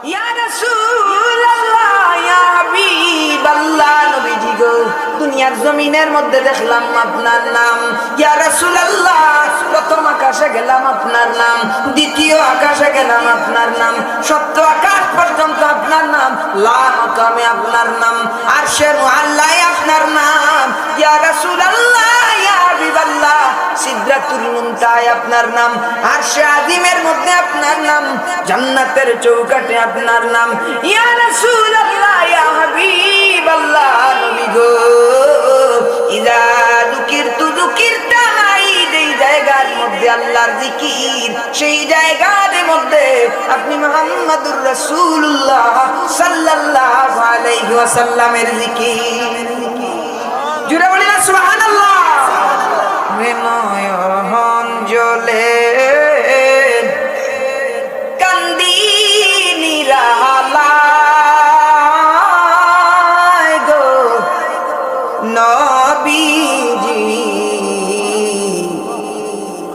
ইয়া রাসূলুল্লাহ ইয়া হাবিবাল্লাহ নবীজি গো দুনিয়ার জমিনের মধ্যে দেখলাম আপনার নাম ইয়া রাসূলুল্লাহ প্রথম আকাশে গেলাম আপনার নাম দ্বিতীয় আকাশে গেলাম আপনার নাম সপ্ত আকাশ পর্যন্ত আপনার নাম লা মাকামে আপনার নাম আরশে মুআল্লায় আপনার নাম ইয়া রাসূলুল্লাহ ইয়া হাবিবাল্লাহ সিদরাতুল মুনতাহায় আপনার নাম আরশে আজিমের মধ্যে আপনার নাম জান্নাতের চৌকাঠে আপনার নাম ইয়া রাসূলুল্লাহ ইয়া হাবিবাল্লাহ নবী গো ইযা যুকিরতু যুকিরতা এই জায়গার মধ্যে আল্লাহর জিকির সেই জায়গার মধ্যে আপনি মুহাম্মাদুর রাসূলুল্লাহ সাল্লাল্লাহু আলাইহি ওয়াসাল্লামের জিকির জুড়ে বলি না সুবহানাল্লাহ নয়ন জলে কান্দি নিরালায় গো নবীজি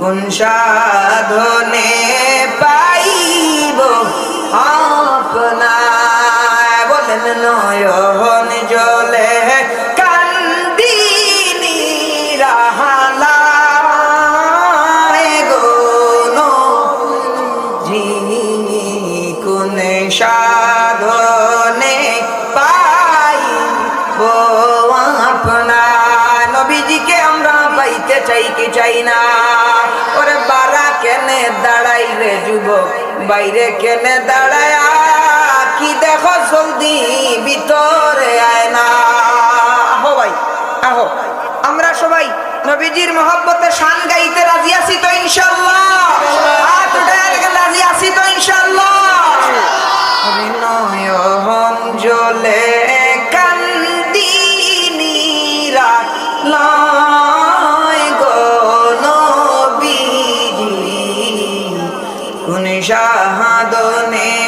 কোন সাধনে পাইব আপনায় বলেন নয়ন জলে কান্দি নিরালায় গো নবীজি কোন সাধনে পাইব আপনায় নবীজিকে আমরা পাইতে চাই কি চাই না ওরে বারা কেনে দাঁড়াই রে যুবক বাইরে কেনে দাঁড়ায় কি দেখো জলদি ভিতরে আয় না আহো ভাই আহো আমরা সবাই নবীজির মহব্বতে শান গাইতে রাজি আছি তো ইনশাআল্লাহ হাত উঠায় রাজি আছি তো ইনশাআল্লাহ নয়ন জলে কান্দি নিরালায় গো নবীজি কোন সাধনে